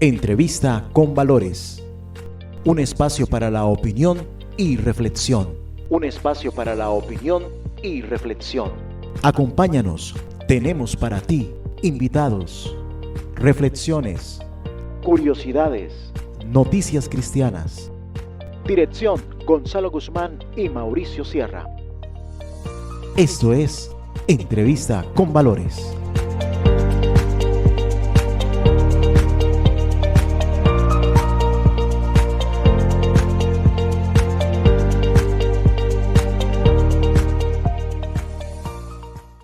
Entrevista con Valores. Un espacio para la opinión y reflexión. Un espacio para la opinión y reflexión. Acompáñanos. Tenemos para ti invitados, reflexiones, curiosidades, noticias cristianas. Dirección: Gonzalo Guzmán y Mauricio Sierra. Esto es Entrevista con Valores.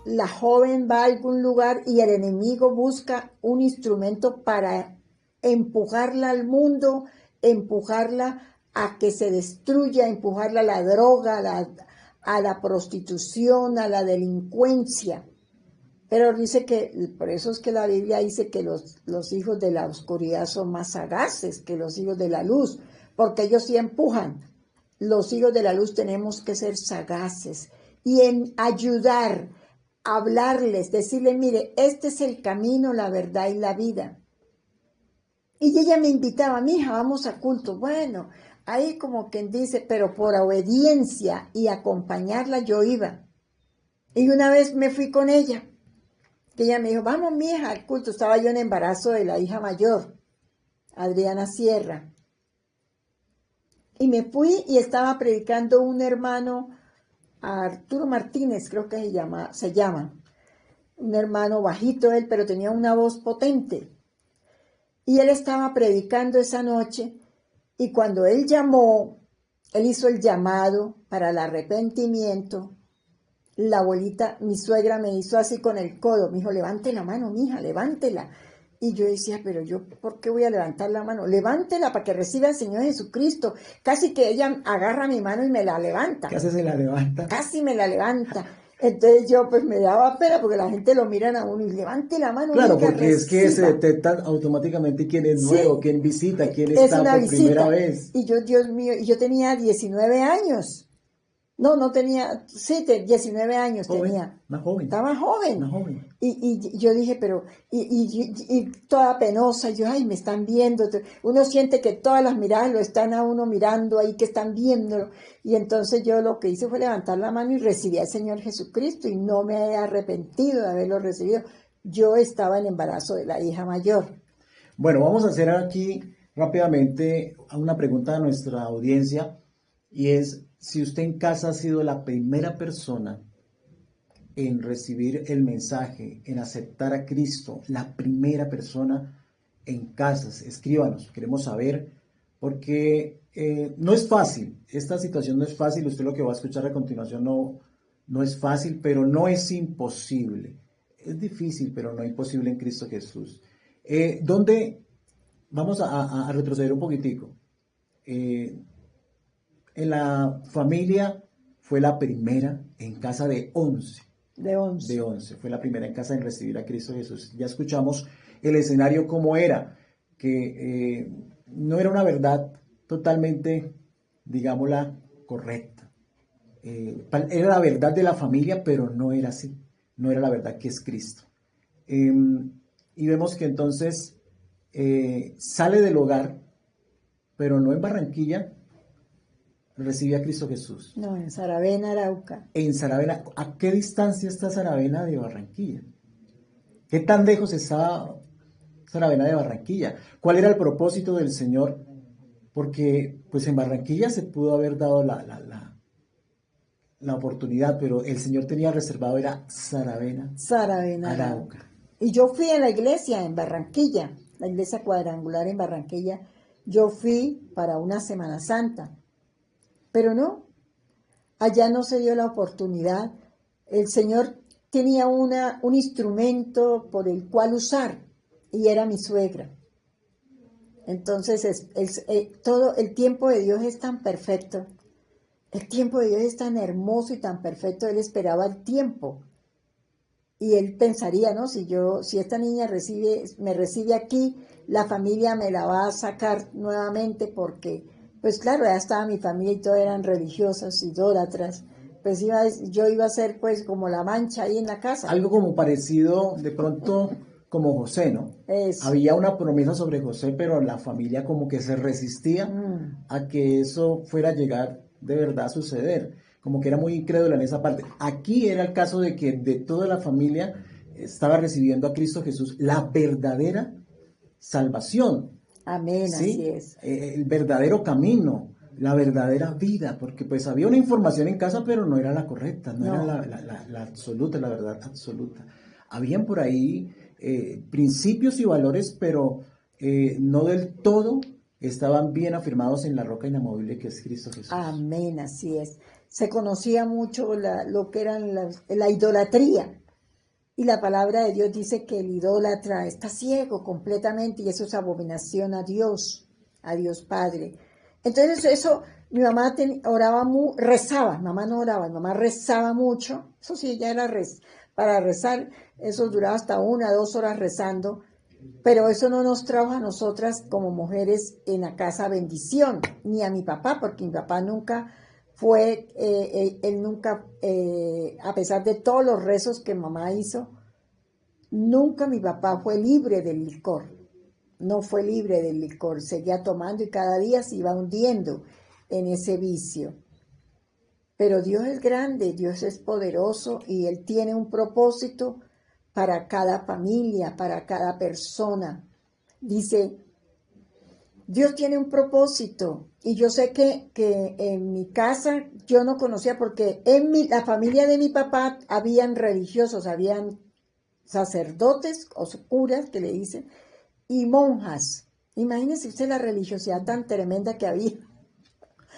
La joven va a algún lugar y el enemigo busca un instrumento para empujarla al mundo, empujarla a que se destruya, empujarla a la droga, a la prostitución, a la delincuencia. Pero dice que, por eso es que la Biblia dice que los hijos de la oscuridad son más sagaces que los hijos de la luz, porque ellos sí empujan. Los hijos de la luz tenemos que ser sagaces y en ayudar, hablarles, decirles, mire, este es el camino, la verdad y la vida. Y ella me invitaba, mija, vamos a culto. Bueno, ahí como quien dice, pero por obediencia y acompañarla yo iba. Y una vez me fui con ella, que ella me dijo, vamos mija al culto. Estaba yo en embarazo de la hija mayor, Adriana Sierra. Y me fui y estaba predicando un hermano, Arturo Martínez, creo que se llama, un hermano bajito él, pero tenía una voz potente. Y él estaba predicando esa noche, y cuando él hizo el llamado para el arrepentimiento, la abuelita, mi suegra me hizo así con el codo, me dijo, levante la mano, mija, levántela. Y yo decía, pero yo, ¿por qué voy a levantar la mano? Levántela para que reciba al Señor Jesucristo. Casi que ella agarra mi mano y me la levanta. Casi se la levanta. Casi me la levanta. Entonces yo pues me daba pena porque la gente lo miran a uno y levante la mano. Claro, porque es que se detecta automáticamente quién es nuevo, quién visita, quién está por primera vez. Y yo, Dios mío, yo tenía 19 años. No tenía, sí, 19 años joven, tenía. Más joven. Estaba joven. Más joven. Y yo dije, pero, y toda penosa, yo, ay, me están viendo. Uno siente que todas las miradas lo están a uno mirando ahí, que están viéndolo. Y entonces yo lo que hice fue levantar la mano y recibí al Señor Jesucristo y no me he arrepentido de haberlo recibido. Yo estaba en embarazo de la hija mayor. Bueno, vamos a hacer aquí rápidamente una pregunta a nuestra audiencia y es, si usted en casa ha sido la primera persona en recibir el mensaje, en aceptar a Cristo, la primera persona en casas, escríbanos, queremos saber, porque no es fácil, esta situación no es fácil, usted lo que va a escuchar a continuación no es fácil, pero no es imposible. Es difícil, pero no imposible en Cristo Jesús. Vamos a retroceder un poquitico. En la familia fue la primera en casa de 11. De 11. Fue la primera en casa en recibir a Cristo Jesús. Ya escuchamos el escenario cómo era, que no era una verdad totalmente, digámosla, correcta. Era la verdad de la familia, pero no era así. No era la verdad que es Cristo. Y vemos que entonces sale del hogar, pero no en Barranquilla, recibe a Cristo Jesús. No, en Saravena, Arauca. En Saravena. ¿A qué distancia está Saravena de Barranquilla? ¿Qué tan lejos está Saravena de Barranquilla? ¿Cuál era el propósito del Señor? Porque pues en Barranquilla se pudo haber dado la oportunidad, pero el Señor tenía reservado era Saravena, Arauca. Y yo fui a la iglesia en Barranquilla, la iglesia cuadrangular en Barranquilla. Yo fui para una Semana Santa. Pero no, allá no se dio la oportunidad. El Señor tenía un instrumento por el cual usar y era mi suegra. Entonces, todo el tiempo de Dios es tan perfecto. El tiempo de Dios es tan hermoso y tan perfecto. Él esperaba el tiempo. Y él pensaría, ¿no? Si esta niña me recibe aquí, la familia me la va a sacar nuevamente porque... Pues claro, ya estaba mi familia y todos eran religiosos, idólatras. Pues yo iba a ser pues como la mancha ahí en la casa. Algo como parecido de pronto como José, ¿no? Eso. Había una promesa sobre José, pero la familia como que se resistía a que eso fuera a llegar de verdad a suceder, como que era muy incrédula en esa parte. Aquí era el caso de que de toda la familia estaba recibiendo a Cristo Jesús la verdadera salvación, Amén, así ¿sí? es. El verdadero camino, la verdadera vida, porque pues había una información en casa, pero no era la correcta, no era No. la absoluta, la verdad absoluta. Habían por ahí principios y valores, pero no del todo estaban bien afirmados en la roca inamovible que es Cristo Jesús. Amén, así es. Se conocía mucho lo que eran la idolatría. Y la palabra de Dios dice que el idólatra está ciego completamente y eso es abominación a Dios Padre. Entonces eso, mi mamá oraba, rezaba, mamá no oraba, mi mamá rezaba mucho, eso sí, ya era para rezar, eso duraba hasta 1 o 2 horas rezando, pero eso no nos trajo a nosotras como mujeres en la casa bendición, ni a mi papá, porque mi papá nunca fue, él nunca, a pesar de todos los rezos que mamá hizo, nunca mi papá fue libre del licor, no fue libre del licor, seguía tomando y cada día se iba hundiendo en ese vicio. Pero Dios es grande, Dios es poderoso y Él tiene un propósito para cada familia, para cada persona. Dice, Dios tiene un propósito y yo sé que en mi casa yo no conocía porque en la familia de mi papá habían religiosos, habían sacerdotes o curas que le dicen y monjas. Imagínense usted la religiosidad tan tremenda que había.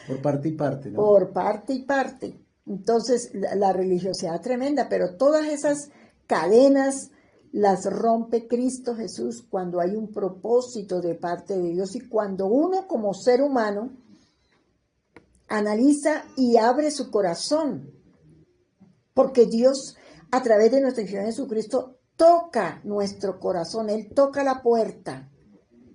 Por parte y parte, ¿no? Por parte y parte. Entonces, la religiosidad tremenda, pero todas esas cadenas las rompe Cristo Jesús cuando hay un propósito de parte de Dios y cuando uno como ser humano analiza y abre su corazón, porque Dios a través de nuestro Señor Jesucristo toca nuestro corazón, Él toca la puerta.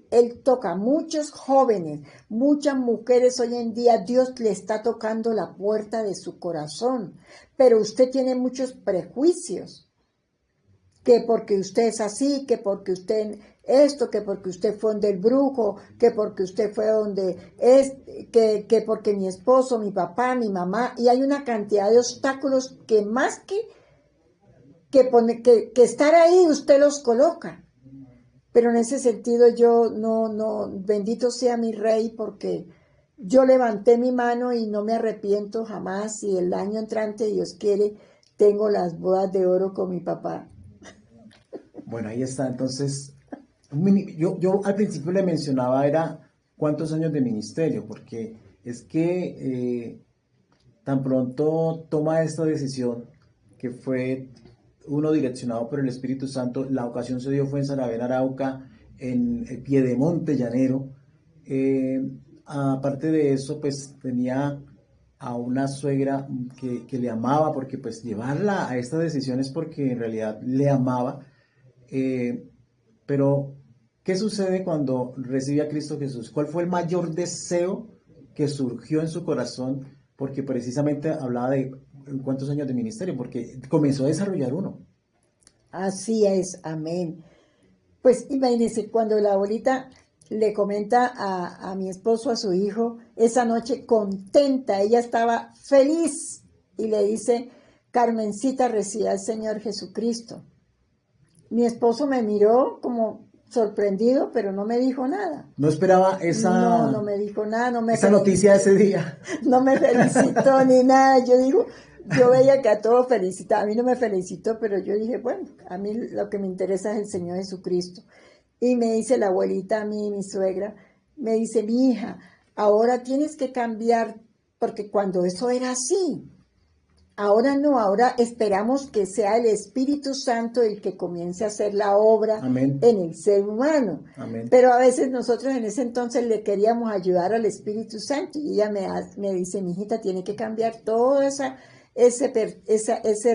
Él toca a muchos jóvenes, muchas mujeres hoy en día, Dios le está tocando la puerta de su corazón, pero usted tiene muchos prejuicios, que porque usted es así, que porque usted esto, que porque usted fue donde el brujo, que porque usted fue donde es, que porque mi esposo, mi papá, mi mamá, y hay una cantidad de obstáculos que más que estar ahí usted los coloca. Pero en ese sentido yo no, bendito sea mi rey, porque yo levanté mi mano y no me arrepiento jamás. Y el año entrante, Dios quiere, tengo las bodas de oro con mi papá. Bueno, ahí está. Entonces, yo al principio le mencionaba era cuántos años de ministerio, porque es que tan pronto toma esta decisión, que fue uno direccionado por el Espíritu Santo. La ocasión se dio fue en Saravena, Arauca, en el Piedemonte llanero. Aparte de eso, pues tenía a una suegra que le amaba, porque pues llevarla a estas decisiones porque en realidad le amaba. Pero, ¿qué sucede cuando recibe a Cristo Jesús? ¿Cuál fue el mayor deseo que surgió en su corazón? Porque precisamente hablaba de cuántos años de ministerio, porque comenzó a desarrollar uno. Así es, amén. Pues imagínense, cuando la abuelita le comenta a mi esposo, a su hijo, esa noche contenta, ella estaba feliz y le dice, Carmencita, recibe al Señor Jesucristo. Mi esposo me miró como sorprendido, pero no me dijo nada. No esperaba esa, No me dijo nada, no me esa noticia de ese día. No me felicitó ni nada. Yo veía que a todos felicitaba. A mí no me felicitó, pero yo dije, bueno, a mí lo que me interesa es el Señor Jesucristo. Y me dice la abuelita a mí, mi suegra, me dice, mi hija, ahora tienes que cambiar, porque cuando eso era así, ahora no, ahora esperamos que sea el Espíritu Santo el que comience a hacer la obra Amén. en el ser humano. Amén. Pero a veces nosotros en ese entonces le queríamos ayudar al Espíritu Santo y ella me dice, mi hijita, tiene que cambiar todo ese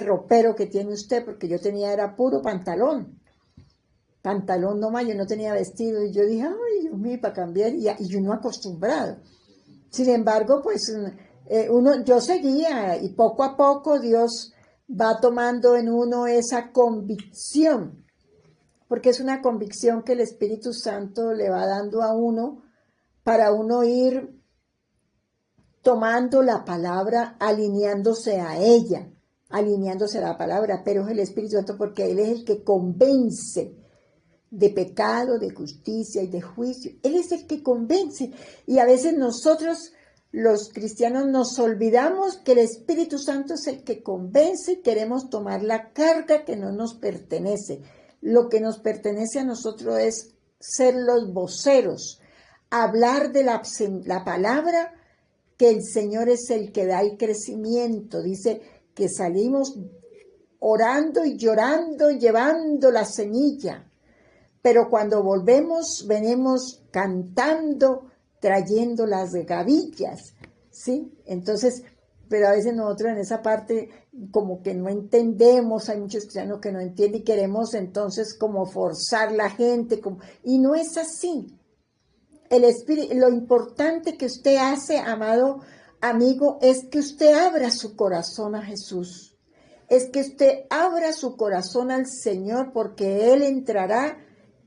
ropero que tiene usted, porque yo tenía, era puro pantalón nomás, yo no tenía vestido, y yo dije, ay, Dios mío, para cambiar, y yo no acostumbrado. Sin embargo, pues yo seguía, y poco a poco Dios va tomando en uno esa convicción porque es una convicción que el Espíritu Santo le va dando a uno para uno ir tomando la palabra, alineándose a ella, alineándose a la palabra, pero es el Espíritu Santo porque Él es el que convence de pecado, de justicia y de juicio. Él es el que convence. Y a veces nosotros, los cristianos, nos olvidamos que el Espíritu Santo es el que convence y queremos tomar la carga que no nos pertenece. Lo que nos pertenece a nosotros es ser los voceros, hablar de la palabra, que el Señor es el que da el crecimiento. Dice que salimos orando y llorando, llevando la semilla. Pero cuando volvemos, venimos cantando, trayendo las gavillas, ¿sí? Entonces, pero a veces nosotros en esa parte como que no entendemos, hay muchos cristianos que no entienden y queremos entonces como forzar la gente, y no es así. El Espíritu, lo importante que usted hace, amado amigo, es que usted abra su corazón a Jesús. Es que usted abra su corazón al Señor, porque Él entrará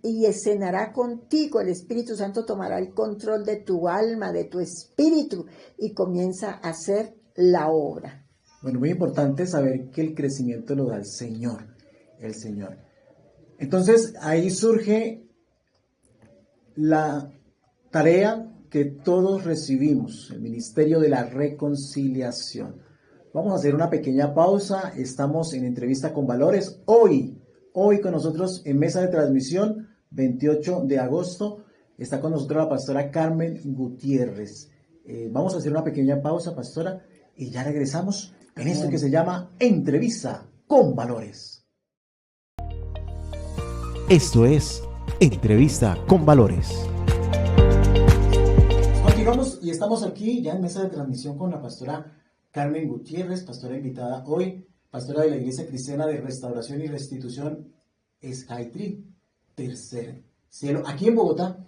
y cenará contigo. El Espíritu Santo tomará el control de tu alma, de tu espíritu, y comienza a hacer la obra. Bueno, muy importante saber que el crecimiento lo da el Señor. Entonces, ahí surge la tarea que todos recibimos, el ministerio de la reconciliación. Vamos a hacer una pequeña pausa. Estamos en Entrevista con Valores. Hoy con nosotros en mesa de transmisión, 28 de agosto, está con nosotros la pastora Carmen Gutiérrez. Vamos a hacer una pequeña pausa, pastora, y ya regresamos en esto que se llama Entrevista con Valores. Esto es Entrevista con Valores. Continuamos y estamos aquí ya en mesa de transmisión con la pastora Carmen Gutiérrez, pastora invitada hoy, pastora de la Iglesia Cristiana de Restauración y Restitución Skytree, Tercer Cielo, aquí en Bogotá.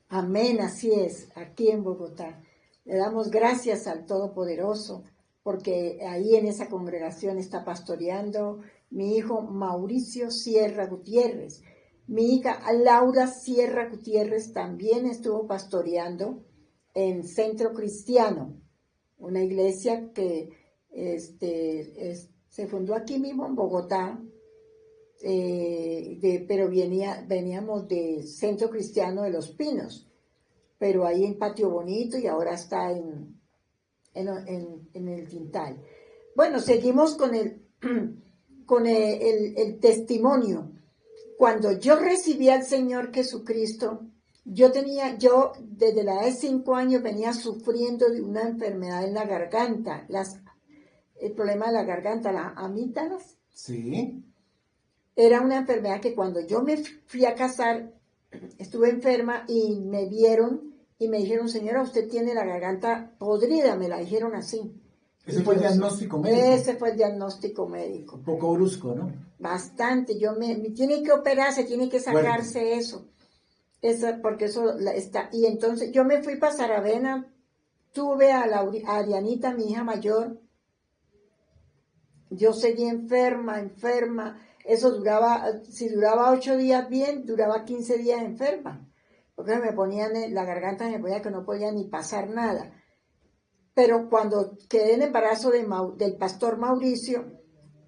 Amén, así es, aquí en Bogotá. Le damos gracias al Todopoderoso, porque ahí en esa congregación está pastoreando mi hijo Mauricio Sierra Gutiérrez. Mi hija Laura Sierra Gutiérrez también estuvo pastoreando en Centro Cristiano, una iglesia que se fundó aquí mismo en Bogotá, pero veníamos de Centro Cristiano de Los Pinos, pero ahí en Patio Bonito, y ahora está en el Quintal. Bueno, seguimos con el testimonio. Cuando yo recibí al Señor Jesucristo, yo desde la edad de 5 años venía sufriendo de una enfermedad en la garganta, el problema de la garganta, las amígdalas. Sí. Era una enfermedad que cuando yo me fui a casar, estuve enferma y me vieron y me dijeron: señora, usted tiene la garganta podrida, me la dijeron así. Ese fue el diagnóstico médico. Ese fue el diagnóstico médico. Un poco brusco, ¿no? Bastante. Me tiene que operarse, tiene que sacarse eso. Porque eso está. Y entonces yo me fui para Saravena, tuve a Arianita, mi hija mayor. Yo seguí enferma. Eso si duraba 8 días bien, duraba 15 días enferma. Porque me ponían la garganta, me ponía que no podía ni pasar nada. Pero cuando quedé en embarazo del pastor Mauricio,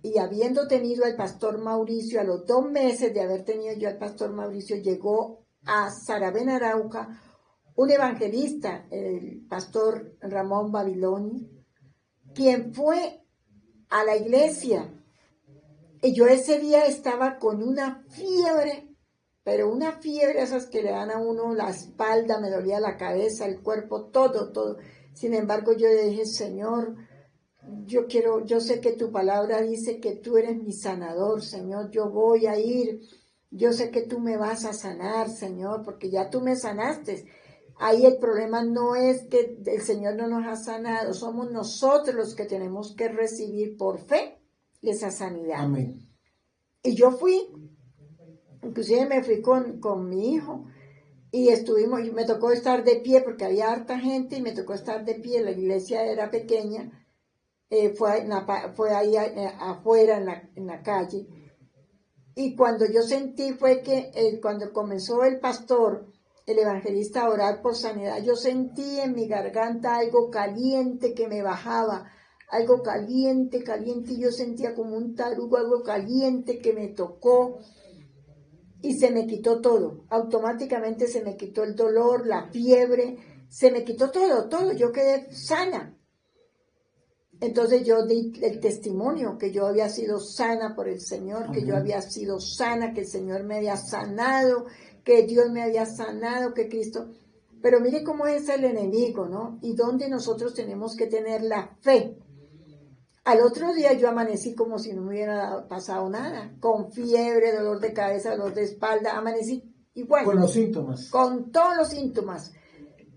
y habiendo tenido al pastor Mauricio, a los 2 meses de haber tenido yo al pastor Mauricio, llegó a Saravena, Arauca, un evangelista, el pastor Ramón Babiloni, quien fue a la iglesia. Y yo ese día estaba con una fiebre, pero una fiebre esas que le dan a uno la espalda, me dolía la cabeza, el cuerpo, todo. Sin embargo, yo le dije: Señor, yo sé que tu palabra dice que tú eres mi sanador, Señor, yo voy a ir. Yo sé que tú me vas a sanar, Señor, porque ya tú me sanaste. Ahí el problema no es que el Señor no nos ha sanado, somos nosotros los que tenemos que recibir por fe esa sanidad. Amén. Y yo fui, inclusive me fui con mi hijo, y me tocó estar de pie porque había harta gente y me tocó estar de pie. La iglesia era pequeña, fue ahí afuera en la calle. Y cuando yo sentí fue que cuando comenzó el pastor, el evangelista, a orar por sanidad, yo sentí en mi garganta algo caliente que me bajaba, algo caliente, caliente, y yo sentía como un tarugo, algo caliente que me tocó y se me quitó todo. Automáticamente se me quitó el dolor, la fiebre, se me quitó todo, yo quedé sana. Entonces yo di el testimonio que yo había sido sana por el Señor, que yo había sido sana, que el Señor me había sanado, que Dios me había sanado, que Cristo... Pero mire cómo es el enemigo, ¿no? Y dónde nosotros tenemos que tener la fe. Al otro día yo amanecí como si no me hubiera pasado nada, con fiebre, dolor de cabeza, dolor de espalda, amanecí igual. Con los síntomas. Con todos los síntomas.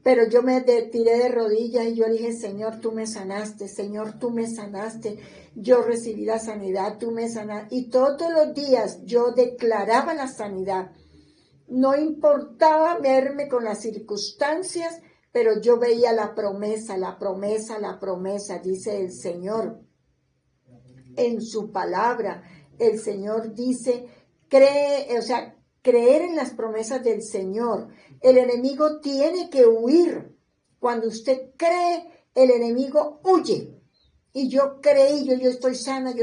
Pero yo me tiré de rodillas y yo dije, Señor, tú me sanaste, Señor, tú me sanaste. Yo recibí la sanidad, tú me sanaste. Y todos los días yo declaraba la sanidad. No importaba verme con las circunstancias, pero yo veía la promesa, la promesa, la promesa, dice el Señor. En su palabra, el Señor dice, creer en las promesas del Señor. El enemigo tiene que huir. Cuando usted cree, el enemigo huye. Y yo creí, yo estoy sana, y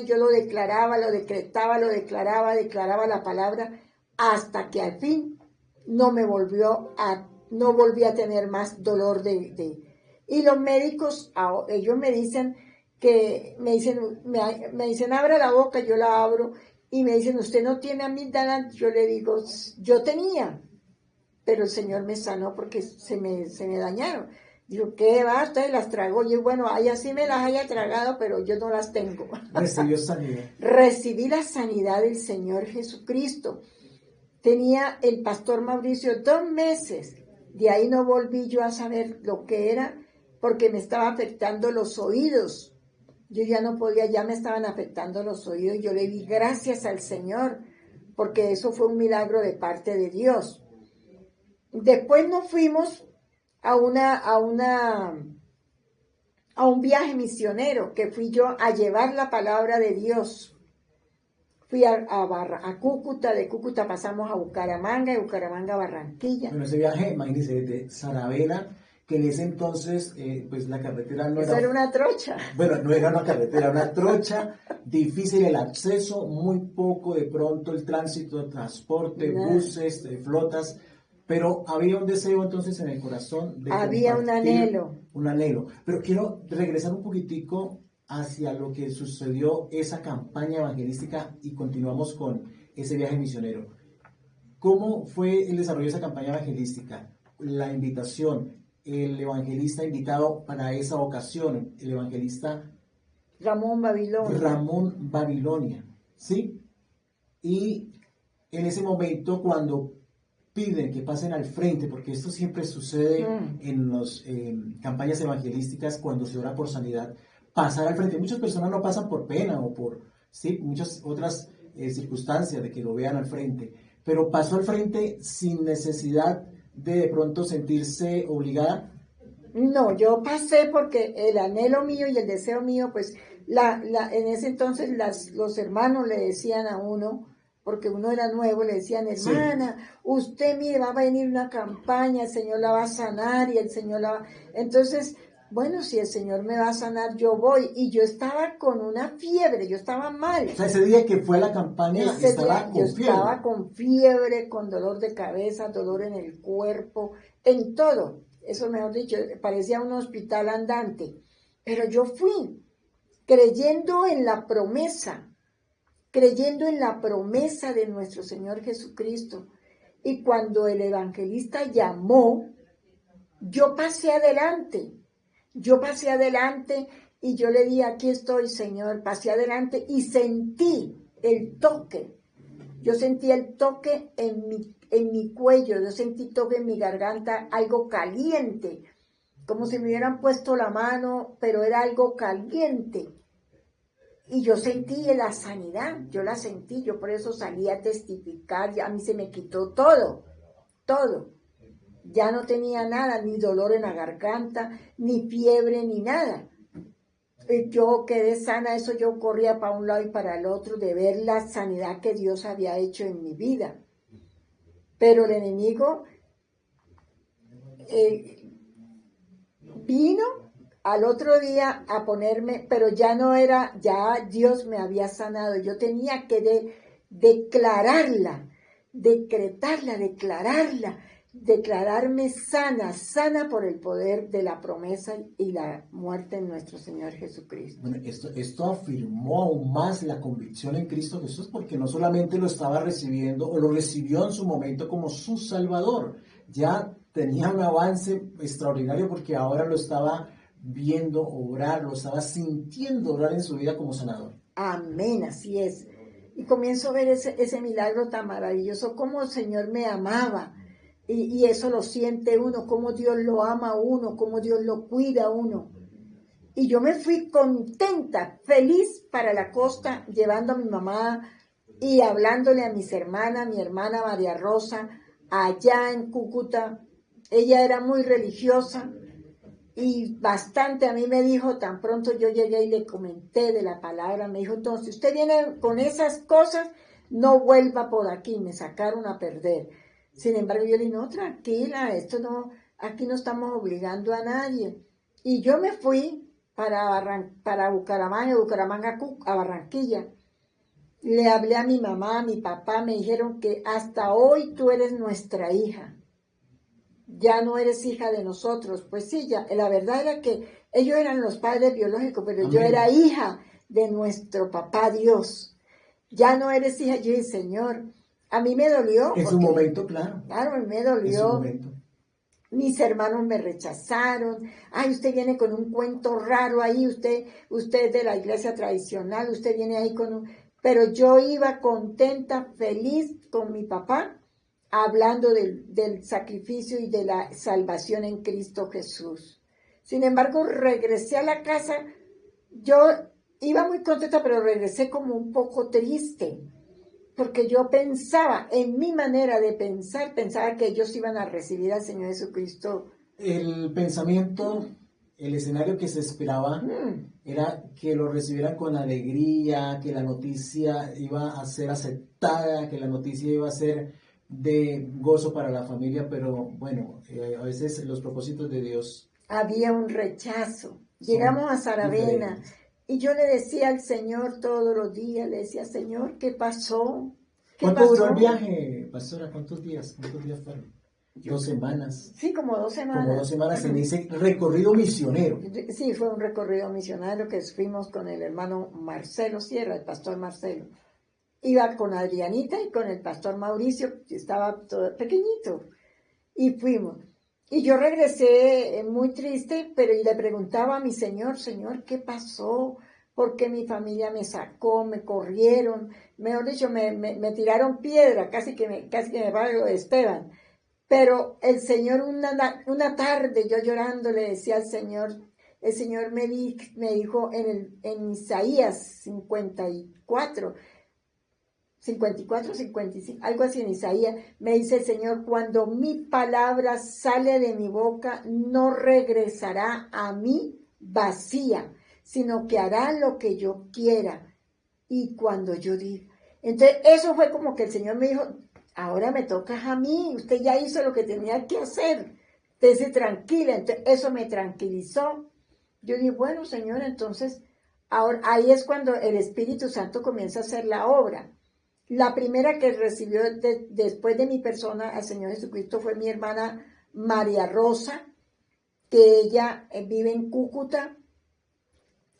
yo lo declaraba, lo decretaba, lo declaraba la palabra, hasta que al fin no volví a tener más dolor Y los médicos, ellos me dicen, abra la boca, yo la abro, y me dicen, ¿usted no tiene amígdala? Yo le digo, yo tenía, pero el Señor me sanó porque se me dañaron. Digo, ¿qué va? Ustedes las tragó. Y bueno, así me las haya tragado, pero yo no las tengo. Recibió sanidad. Recibí la sanidad del Señor Jesucristo. Tenía el pastor Mauricio 2 meses. De ahí no volví yo a saber lo que era, porque me estaba afectando los oídos. Yo ya no podía, ya me estaban afectando los oídos. Yo le di gracias al Señor, porque eso fue un milagro de parte de Dios. Después nos fuimos a un viaje misionero, que fui yo a llevar la palabra de Dios. Fui a Cúcuta, de Cúcuta pasamos a Bucaramanga, y Bucaramanga a Barranquilla. Bueno, ese viaje, imagínense, de Saravena, que en ese entonces, pues la carretera no Eso era una trocha. Bueno, no era una carretera, una trocha, difícil el acceso, muy poco de pronto el tránsito de transporte, buses, flotas, pero había un deseo entonces en el corazón de había un anhelo. Un anhelo. Pero quiero regresar un poquitico hacia lo que sucedió esa campaña evangelística y continuamos con ese viaje misionero. ¿Cómo fue el desarrollo de esa campaña evangelística? La invitación, el evangelista invitado para esa ocasión, el evangelista Ramón Babilonia, ¿sí? Y en ese momento cuando piden que pasen al frente, porque esto siempre sucede en las campañas evangelísticas cuando se ora por sanidad, pasar al frente. Muchas personas no pasan por pena o por muchas otras circunstancias de que lo vean al frente, pero pasó al frente sin necesidad de pronto sentirse obligada. No, yo pasé porque el anhelo mío y el deseo mío, pues en ese entonces los hermanos le decían a uno, porque uno era nuevo, le decían, hermana, usted mire, va a venir una campaña, el Señor la va a sanar y el Señor la va... Entonces, bueno, si el Señor me va a sanar, yo voy. Y yo estaba con una fiebre, yo estaba mal. O sea, ese día que fue la campaña, estaba con fiebre. Estaba con fiebre, con dolor de cabeza, dolor en el cuerpo, en todo. Eso, mejor dicho, parecía un hospital andante. Pero yo fui creyendo en la promesa de nuestro Señor Jesucristo. Y cuando el evangelista llamó, yo pasé adelante y yo le di, aquí estoy, Señor. Pasé adelante y sentí el toque. Yo sentí el toque en mi cuello, yo sentí toque en mi garganta, algo caliente, como si me hubieran puesto la mano, pero era algo caliente. Y yo sentí la sanidad, yo la sentí, yo por eso salí a testificar, ya a mí se me quitó todo. Ya no tenía nada, ni dolor en la garganta, ni fiebre, ni nada. yo quedé sana, eso yo corría para un lado y para el otro de ver la sanidad que Dios había hecho en mi vida. Pero el enemigo vino al otro día a ponerme, pero ya no era, ya Dios me había sanado. Yo tenía que declararla, decretarla, declararme sana por el poder de la promesa y la muerte en nuestro Señor Jesucristo. Bueno, esto afirmó aún más la convicción en Cristo Jesús, porque no solamente lo estaba recibiendo o lo recibió en su momento como su Salvador, ya tenía un avance extraordinario porque ahora lo estaba viendo obrar, lo estaba sintiendo obrar en su vida como sanador. Amén, así es. Y comienzo a ver ese milagro tan maravilloso, cómo el Señor me amaba. Y eso lo siente uno, cómo Dios lo ama a uno, cómo Dios lo cuida a uno. Y yo me fui contenta, feliz para la costa, llevando a mi mamá y hablándole a mis hermanas, mi hermana María Rosa, allá en Cúcuta. Ella era muy religiosa y bastante a mí me dijo, tan pronto yo llegué y le comenté de la palabra, me dijo, entonces, usted viene con esas cosas, no vuelva por aquí, me sacaron a perder. Sin embargo, yo le dije, no, tranquila, esto no, aquí no estamos obligando a nadie. Y yo me fui para Bucaramanga a Barranquilla. Le hablé a mi mamá, a mi papá, me dijeron que hasta hoy tú eres nuestra hija. Ya no eres hija de nosotros. Pues sí, ya, la verdad era que ellos eran los padres biológicos, pero Amén. Yo era hija de nuestro papá Dios. Ya no eres hija. Yo dije, Señor, a mí me dolió. En su momento, claro. Claro, a mí me En su dolió. momento. Mis hermanos me rechazaron. Ay, usted viene con un cuento raro ahí. Usted es de la iglesia tradicional. Usted viene ahí con un... Pero yo iba contenta, feliz con mi papá, hablando del sacrificio y de la salvación en Cristo Jesús. Sin embargo, regresé a la casa. Yo iba muy contenta, pero regresé como un poco triste. Porque yo pensaba, en mi manera de pensar, pensaba que ellos iban a recibir al Señor Jesucristo. El pensamiento, el escenario que se esperaba era que lo recibieran con alegría, que la noticia iba a ser aceptada, que la noticia iba a ser de gozo para la familia, pero bueno, a veces los propósitos de Dios Había un rechazo. Llegamos a Saravena. diferentes. Y yo le decía al Señor todos los días, le decía, Señor, ¿qué pasó? ¿Qué ¿Cuánto pasó? duró el viaje, pastora? ¿Cuántos días? ¿Cuántos días fueron? 2 semanas. Sí, como 2 semanas. Como 2 semanas en ese recorrido misionero. Sí, fue un recorrido misionario que fuimos con el hermano Marcelo Sierra, el pastor Marcelo. Iba con Adrianita y con el pastor Mauricio, que estaba todo pequeñito. Y fuimos. Y yo regresé muy triste, pero y le preguntaba a mi Señor, ¿qué pasó? ¿Por qué mi familia me sacó, me corrieron? Mejor dicho, me tiraron piedra, casi que me pago de Esteban. Pero el Señor, una tarde, yo llorando, le decía al Señor, el Señor me dijo en Isaías 54, 55, algo así en Isaías, me dice el Señor, cuando mi palabra sale de mi boca, no regresará a mí vacía, sino que hará lo que yo quiera y cuando yo diga. Entonces, eso fue como que el Señor me dijo, ahora me toca a mí, usted ya hizo lo que tenía que hacer, estése tranquila. Entonces, eso me tranquilizó. Yo dije, bueno, Señor, entonces, ahora, ahí es cuando el Espíritu Santo comienza a hacer la obra. La primera que recibió después de mi persona al Señor Jesucristo fue mi hermana María Rosa, que ella vive en Cúcuta.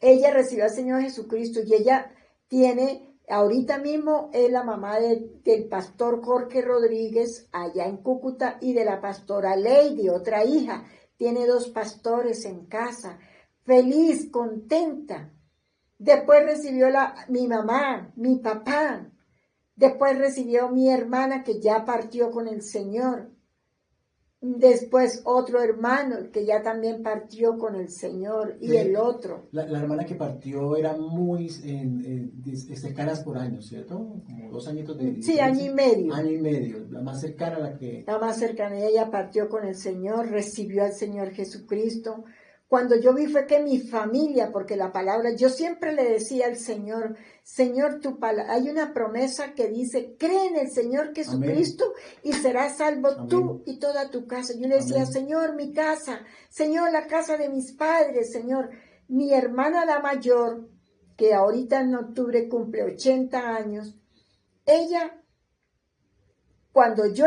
Ella recibió al Señor Jesucristo y ella tiene, ahorita mismo es la mamá del pastor Jorge Rodríguez allá en Cúcuta y de la pastora Lady, otra hija. Tiene 2 pastores en casa, feliz, contenta. Después recibió mi mamá, mi papá. Después recibió mi hermana que ya partió con el Señor. Después otro hermano que ya también partió con el Señor y el otro. La hermana que partió era muy cercanas por años, ¿cierto? Como 2 añitos de Sí, año y medio. Año y medio, la más cercana a la que... La más cercana, ella partió con el Señor, recibió al Señor Jesucristo. Cuando yo vi fue que mi familia, porque la palabra, yo siempre le decía al Señor, Señor, tu palabra, hay una promesa que dice, cree en el Señor Jesucristo y serás salvo Amén. tú y toda tu casa. Yo le decía, Amén. Señor, mi casa, Señor, la casa de mis padres, Señor. Mi hermana la mayor, que ahorita en octubre cumple 80 años, ella, cuando yo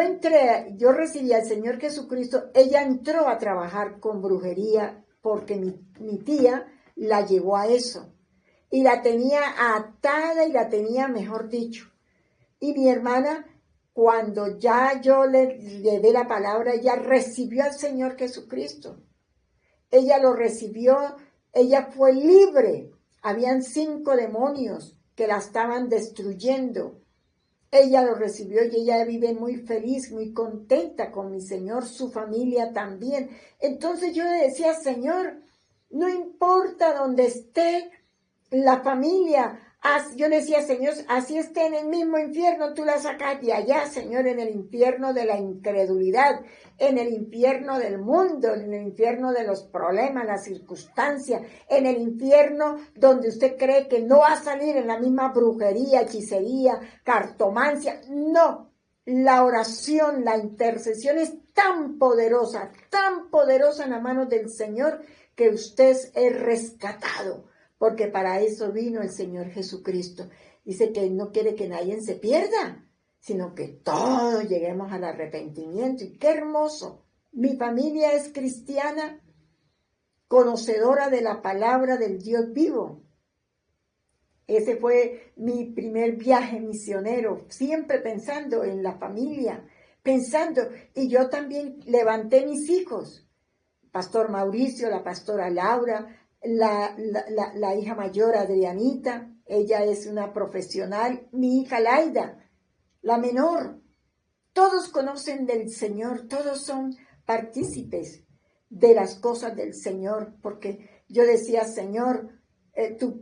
recibí al Señor Jesucristo, ella entró a trabajar con brujería porque mi tía la llevó a eso. Y la tenía atada y la tenía, mejor dicho. Y mi hermana, cuando ya yo le di la palabra, ella recibió al Señor Jesucristo. Ella lo recibió, ella fue libre. Habían 5 demonios que la estaban destruyendo. Ella lo recibió y ella vive muy feliz, muy contenta con mi Señor, su familia también. Entonces yo le decía, Señor, no importa dónde esté la familia, yo le decía, Señor, así esté en el mismo infierno, tú la sacas de allá, Señor, en el infierno de la incredulidad, en el infierno del mundo, en el infierno de los problemas, las circunstancias, en el infierno donde usted cree que no va a salir, en la misma brujería, hechicería, cartomancia. No, la oración, la intercesión es tan poderosa en las manos del Señor, que usted es rescatado. Porque para eso vino el Señor Jesucristo. Dice que Él no quiere que nadie se pierda, sino que todos lleguemos al arrepentimiento. Y qué hermoso. Mi familia es cristiana, conocedora de la palabra del Dios vivo. Ese fue mi primer viaje misionero, siempre pensando en la familia, pensando. Y yo también levanté mis hijos. Pastor Mauricio, la pastora Laura, la hija mayor Adrianita, ella es una profesional, mi hija Laida, la menor. Todos conocen del Señor, todos son partícipes de las cosas del Señor, porque yo decía, Señor,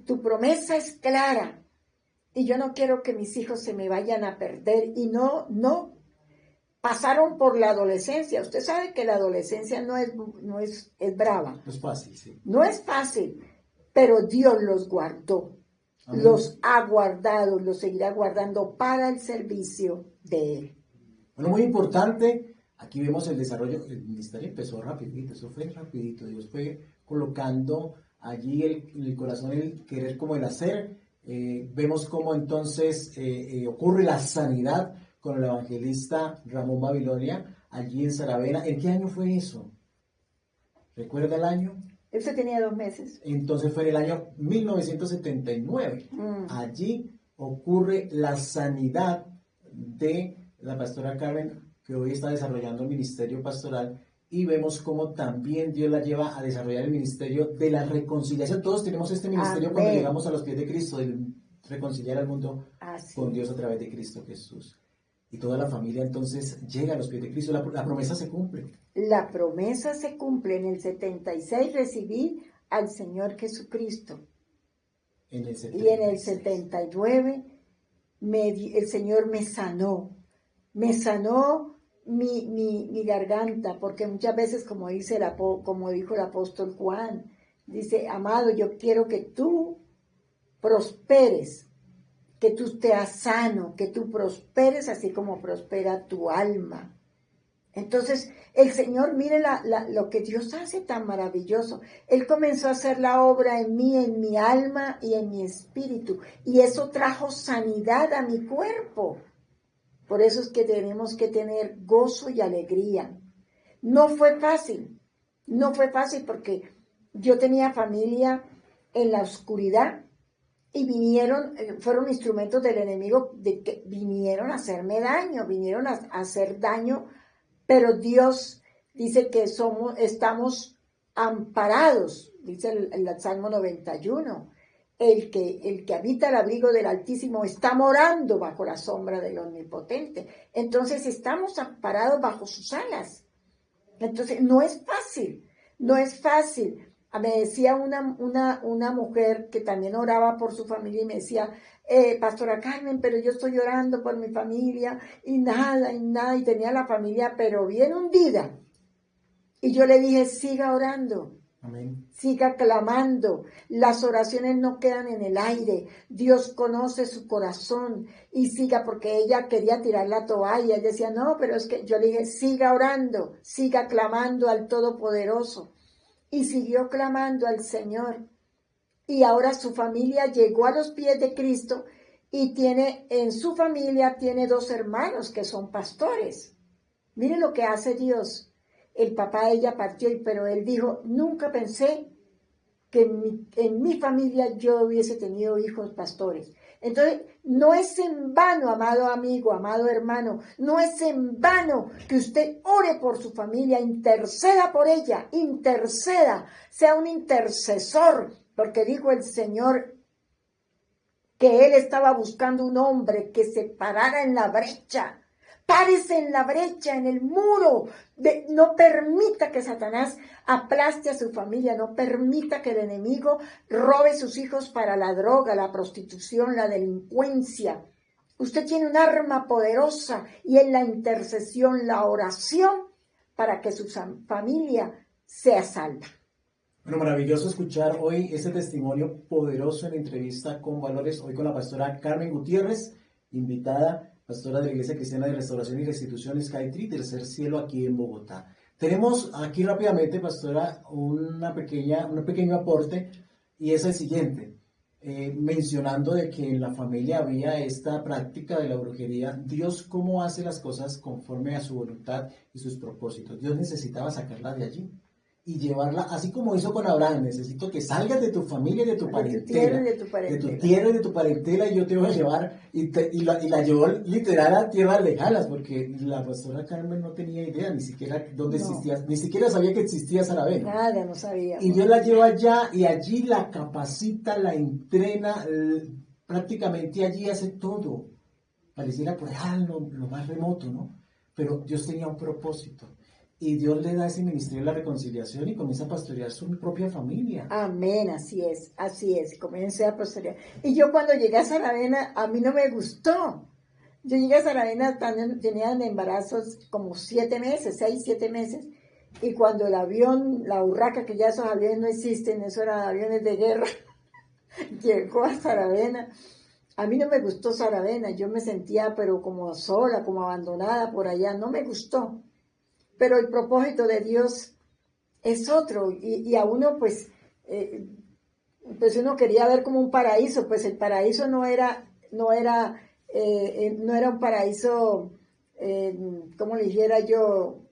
tu promesa es clara y yo no quiero que mis hijos se me vayan a perder. Y no pasaron por la adolescencia. Usted sabe que la adolescencia es brava. No es fácil, sí. No es fácil, pero Dios los guardó. Amén. Los ha guardado, los seguirá guardando para el servicio de Él. Bueno, muy importante, aquí vemos el desarrollo, el ministerio empezó rapidito, eso fue rapidito, Dios fue colocando allí en el corazón el querer como el hacer. Vemos cómo entonces ocurre la sanidad con el evangelista Ramón Babilonia, allí en Saravena. ¿En qué año fue eso? ¿Recuerda el año? Él se tenía 2 meses. Entonces fue en el año 1979. Allí ocurre la sanidad de la pastora Carmen, que hoy está desarrollando el ministerio pastoral, y vemos cómo también Dios la lleva a desarrollar el ministerio de la reconciliación. Todos tenemos este ministerio. Amén. Cuando llegamos a los pies de Cristo, de reconciliar al mundo con Dios a través de Cristo Jesús. Y toda la familia entonces llega a los pies de Cristo. La promesa se cumple. La promesa se cumple. En el 76 recibí al Señor Jesucristo. En el 76. Y en el 79 el Señor me sanó. Me sanó mi garganta, porque muchas veces, como dijo el apóstol Juan, dice, amado, yo quiero que tú prosperes, que tú estés sano, que tú prosperes así como prospera tu alma. Entonces, el Señor, mire lo que Dios hace tan maravilloso. Él comenzó a hacer la obra en mí, en mi alma y en mi espíritu. Y eso trajo sanidad a mi cuerpo. Por eso es que tenemos que tener gozo y alegría. No fue fácil porque yo tenía familia en la oscuridad. Y fueron instrumentos del enemigo que vinieron a hacerme daño, vinieron a hacer daño, pero Dios dice que estamos amparados, dice el Salmo 91, el que habita el abrigo del Altísimo está morando bajo la sombra del Omnipotente. Entonces estamos amparados bajo sus alas. Entonces no es fácil. Me decía una mujer que también oraba por su familia y me decía, Pastora Carmen, pero yo estoy orando por mi familia y nada, y tenía la familia pero bien hundida. Y yo le dije, siga orando, Amén. Siga clamando. Las oraciones no quedan en el aire. Dios conoce su corazón. Y siga, porque ella quería tirar la toalla. Ella decía, no, pero es que yo le dije, siga orando, siga clamando al Todopoderoso. Y siguió clamando al Señor. Y ahora su familia llegó a los pies de Cristo y en su familia tiene 2 hermanos que son pastores. Mire lo que hace Dios. El papá de ella partió, pero él dijo, nunca pensé que en mi familia yo hubiese tenido hijos pastores. Entonces, no es en vano, amado amigo, amado hermano, no es en vano que usted ore por su familia, interceda por ella, interceda, sea un intercesor, porque dijo el Señor que Él estaba buscando un hombre que se parara en la brecha. Párese en la brecha, en el muro. No permita que Satanás aplaste a su familia. No permita que el enemigo robe sus hijos para la droga, la prostitución, la delincuencia. Usted tiene un arma poderosa y es la intercesión, la oración para que su familia sea salva. Bueno, maravilloso escuchar hoy ese testimonio poderoso en la entrevista con Valores, hoy con la pastora Carmen Gutiérrez, invitada, pastora de la Iglesia Cristiana de Restauración y Restitución Skytree, Tercer Cielo, aquí en Bogotá. Tenemos aquí rápidamente, pastora, un pequeño aporte, y es el siguiente, mencionando de que en la familia había esta práctica de la brujería. Dios, ¿cómo hace las cosas conforme a su voluntad y sus propósitos? Dios necesitaba sacarla de allí y llevarla, así como hizo con Abraham. Necesito que salgas de tu familia y de tu parentela, de tu tierra y de tu parentela, y yo te voy a llevar, y la llevó literal a tierras lejanas, porque la pastora Carmen no tenía idea ni siquiera dónde existía, ni siquiera sabía que existía Saravena. Nada, no sabía. Y Dios la lleva allá, y allí la capacita, la entrena, prácticamente allí hace todo. Pareciera por allá lo más remoto, ¿no? Pero Dios tenía un propósito. Y Dios le da ese ministerio de la reconciliación y comienza a pastorear su propia familia. Amén, así es, comencé a pastorear. Y yo cuando llegué a Saravena, a mí no me gustó. Yo llegué a Saravena, tenía en embarazos como 7 meses, 6, 7 meses. Y cuando el avión, la urraca, que ya esos aviones no existen, esos eran aviones de guerra, llegó a Saravena. A mí no me gustó Saravena, yo me sentía pero como sola, como abandonada por allá, no me gustó. Pero el propósito de Dios es otro, y a uno pues uno quería ver como un paraíso. Pues el paraíso no era un paraíso, como le dijera yo,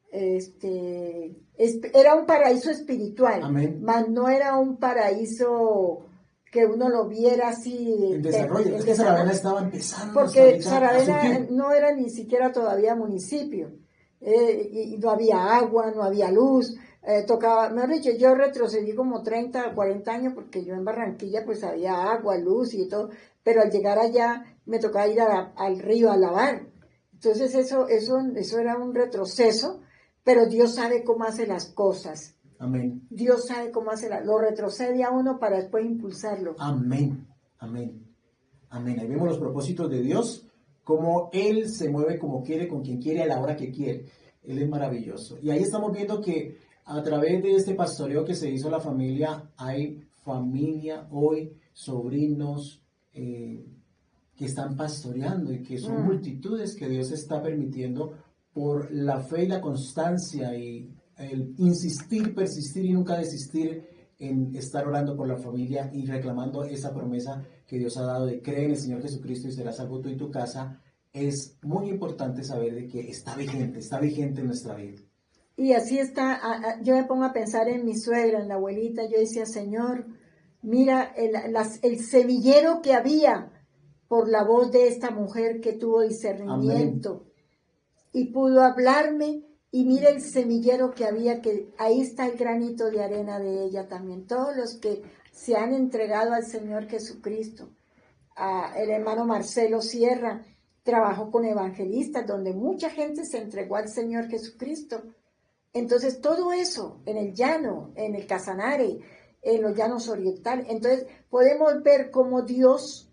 era un paraíso espiritual. Amén. Mas no era un paraíso que uno lo viera así en desarrollo. Es que Saravena estaba empezando. Porque Saravena no era ni siquiera todavía municipio. Y no había agua, no había luz, tocaba, mejor dicho, yo retrocedí como 30, 40 años, porque yo en Barranquilla pues había agua, luz y todo, pero al llegar allá me tocaba ir al río a lavar. Entonces eso era un retroceso, pero Dios sabe cómo hace las cosas. Amén. Dios sabe cómo lo retrocede a uno para después impulsarlo. Amén, amén, amén. Ahí vemos los propósitos de Dios, cómo Él se mueve como quiere, con quien quiere, a la hora que quiere. Él es maravilloso. Y ahí estamos viendo que a través de este pastoreo que se hizo a la familia, hay familia hoy, sobrinos que están pastoreando, y que son multitudes que Dios está permitiendo por la fe y la constancia y el insistir, persistir y nunca desistir en estar orando por la familia y reclamando esa promesa que Dios ha dado de cree en el Señor Jesucristo y serás salvo tú y tu casa. Es muy importante saber de que está vigente en nuestra vida. Y así está. Yo me pongo a pensar en mi suegra, en la abuelita. Yo decía, Señor, mira el semillero que había por la voz de esta mujer que tuvo discernimiento. Amén. Y pudo hablarme. Y mira el semillero que había, que ahí está el granito de arena de ella también. Todos los que se han entregado al Señor Jesucristo. El hermano Marcelo Sierra trabajó con evangelistas, donde mucha gente se entregó al Señor Jesucristo. Entonces todo eso, en el llano, en el Casanare, en los llanos orientales, entonces podemos ver cómo Dios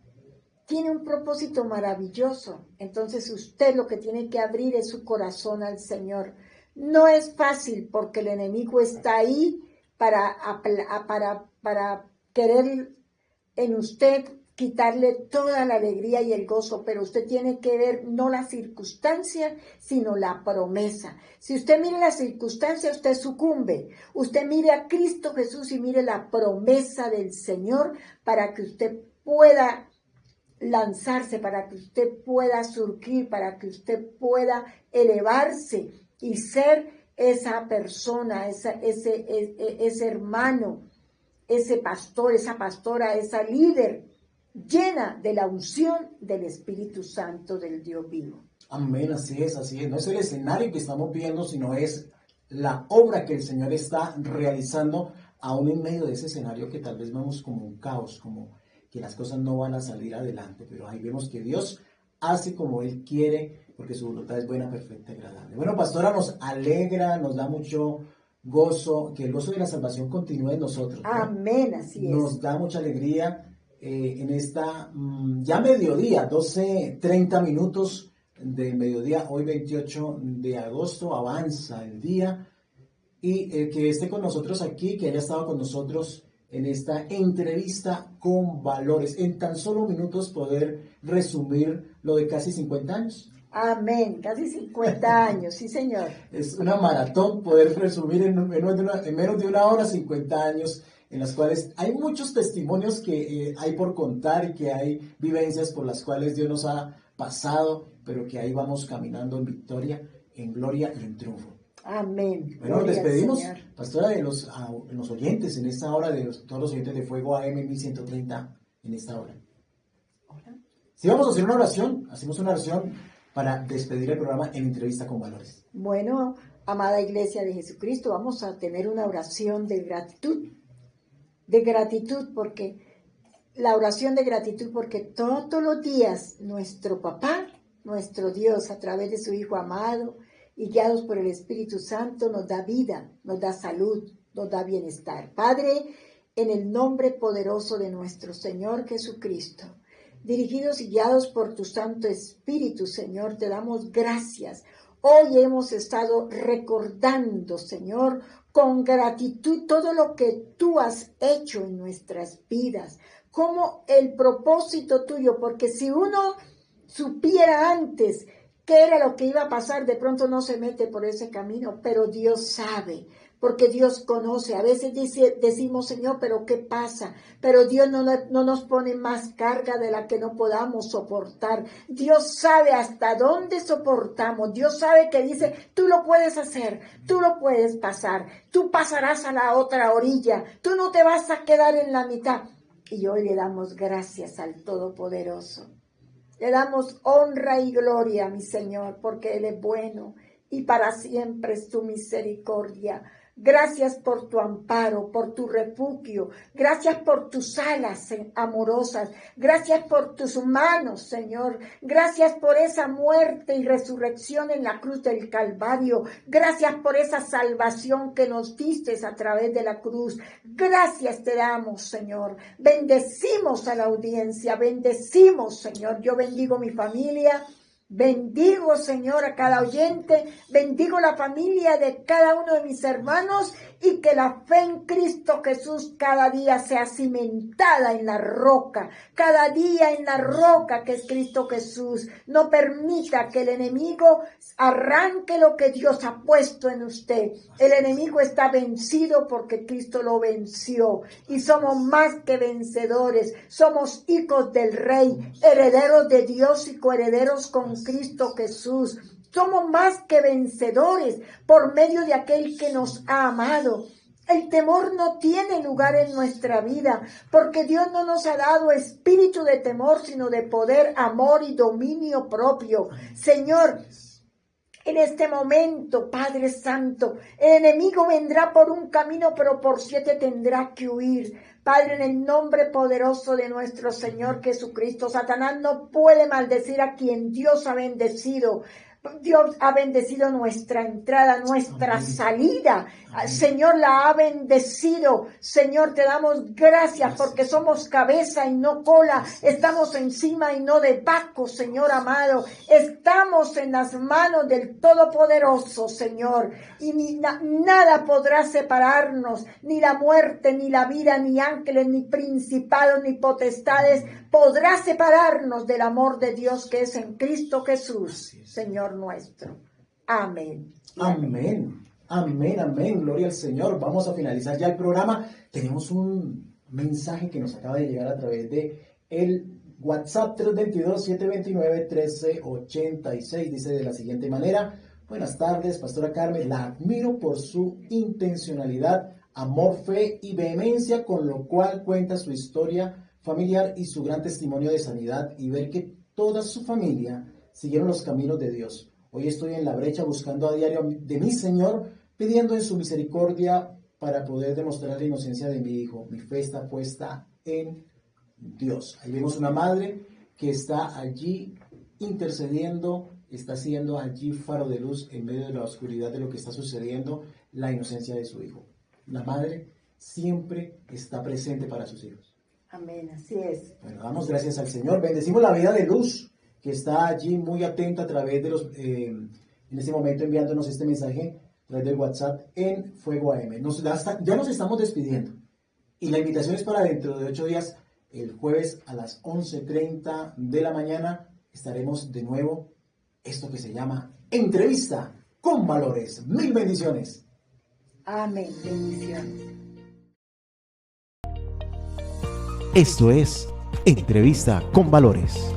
tiene un propósito maravilloso. Entonces usted lo que tiene que abrir es su corazón al Señor. No es fácil, porque el enemigo está ahí para querer en usted quitarle toda la alegría y el gozo, pero usted tiene que ver no la circunstancia, sino la promesa. Si usted mira la circunstancia, usted sucumbe. Usted mire a Cristo Jesús y mire la promesa del Señor para que usted pueda lanzarse, para que usted pueda surgir, para que usted pueda elevarse y ser esa persona, ese hermano, ese pastor, esa pastora, esa líder llena de la unción del Espíritu Santo del Dios vivo. Amén, así es, así es. No es el escenario que estamos viendo, sino es la obra que el Señor está realizando aún en medio de ese escenario que tal vez vemos como un caos, como que las cosas no van a salir adelante, pero ahí vemos que Dios hace como Él quiere, porque su voluntad es buena, perfecta y agradable. Bueno, pastora, nos alegra, nos da mucho gozo, que el gozo de la salvación continúe en nosotros, ¿no? Amén, así es. Nos da mucha alegría en esta ya mediodía, 12:30 minutos de mediodía, hoy 28 de agosto, avanza el día, y que esté con nosotros aquí, que haya estado con nosotros en esta entrevista con valores, en tan solo minutos poder resumir lo de casi 50 años. Amén, casi 50 años, sí señor. Es una maratón poder resumir en menos de una hora 50 años, en las cuales hay muchos testimonios que hay por contar y que hay vivencias por las cuales Dios nos ha pasado, pero que ahí vamos caminando en victoria, en gloria y en triunfo. Amén. Bueno, nos Gloria al despedimos, Señor. pastora, de los oyentes en esta hora, todos los oyentes de Fuego AM 1130 en esta hora. Hola. Si vamos a hacer una oración, hacemos una oración para despedir el programa en Entrevista con Valores. Bueno, amada Iglesia de Jesucristo, vamos a tener una oración de gratitud porque la oración de gratitud porque todos los días nuestro papá, nuestro Dios, a través de su Hijo amado y guiados por el Espíritu Santo, nos da vida, nos da salud, nos da bienestar. Padre, en el nombre poderoso de nuestro Señor Jesucristo, dirigidos y guiados por tu Santo Espíritu, Señor, te damos gracias. Hoy hemos estado recordando, Señor, con gratitud todo lo que tú has hecho en nuestras vidas, como el propósito tuyo, porque si uno supiera antes qué era lo que iba a pasar, de pronto no se mete por ese camino, pero Dios sabe, porque Dios conoce. A veces decimos, Señor, pero ¿qué pasa? Pero Dios no nos pone más carga de la que no podamos soportar. Dios sabe hasta dónde soportamos. Dios sabe que dice, tú lo puedes hacer, tú lo puedes pasar, tú pasarás a la otra orilla, tú no te vas a quedar en la mitad. Y hoy le damos gracias al Todopoderoso. Le damos honra y gloria, mi Señor, porque Él es bueno y para siempre es tu misericordia. Gracias por tu amparo, por tu refugio. Gracias por tus alas amorosas. Gracias por tus manos, Señor. Gracias por esa muerte y resurrección en la cruz del Calvario. Gracias por esa salvación que nos diste a través de la cruz. Gracias te damos, Señor. Bendecimos a la audiencia. Bendecimos, Señor. Yo bendigo mi familia. Bendigo, Señor, a cada oyente, bendigo la familia de cada uno de mis hermanos y que la fe en Cristo Jesús cada día sea cimentada en la roca, cada día en la roca que es Cristo Jesús. No permita que el enemigo arranque lo que Dios ha puesto en usted. El enemigo está vencido porque Cristo lo venció y somos más que vencedores. Somos hijos del Rey, herederos de Dios y coherederos con Cristo Jesús. Somos más que vencedores por medio de aquel que nos ha amado. El temor no tiene lugar en nuestra vida, porque Dios no nos ha dado espíritu de temor, sino de poder, amor y dominio propio. Señor, en este momento, Padre Santo, el enemigo vendrá por un camino, pero por 7 tendrá que huir. Padre, en el nombre poderoso de nuestro Señor Jesucristo, Satanás no puede maldecir a quien Dios ha bendecido. Dios ha bendecido nuestra entrada, nuestra Amén. salida. Amén. Señor, la ha bendecido. Señor, te damos gracias porque somos cabeza y no cola. Estamos encima y no debajo, Señor amado. Estamos en las manos del Todopoderoso, Señor. Y nada podrá separarnos, ni la muerte, ni la vida, ni ángeles, ni principados, ni potestades, podrá separarnos del amor de Dios que es en Cristo Jesús, Señor nuestro. Amén. Amén. Amén, amén. Gloria al Señor. Vamos a finalizar ya el programa. Tenemos un mensaje que nos acaba de llegar a través de el WhatsApp 322-729-1386. Dice de la siguiente manera: buenas tardes, Pastora Carmen. La admiro por su intencionalidad, amor, fe y vehemencia, con lo cual cuenta su historia familiar y su gran testimonio de sanidad, y ver que toda su familia siguieron los caminos de Dios. Hoy estoy en la brecha buscando a diario de mi Señor, pidiendo en su misericordia para poder demostrar la inocencia de mi hijo. Mi fe está puesta en Dios. Ahí vemos una madre que está allí intercediendo, está siendo allí faro de luz en medio de la oscuridad de lo que está sucediendo, la inocencia de su hijo. La madre siempre está presente para sus hijos. Amén, así es. Bueno, damos gracias al Señor. Bendecimos la vida de Luz, que está allí muy atenta a través de en este momento enviándonos este mensaje a través del WhatsApp en Fuego AM. Ya nos estamos despidiendo. Y la invitación es para dentro de 8 días, el jueves a las 11:30 de la mañana, estaremos de nuevo, esto que se llama Entrevista con Valores. Mil bendiciones. Amén. Bendiciones. Esto es Entrevista con Valores.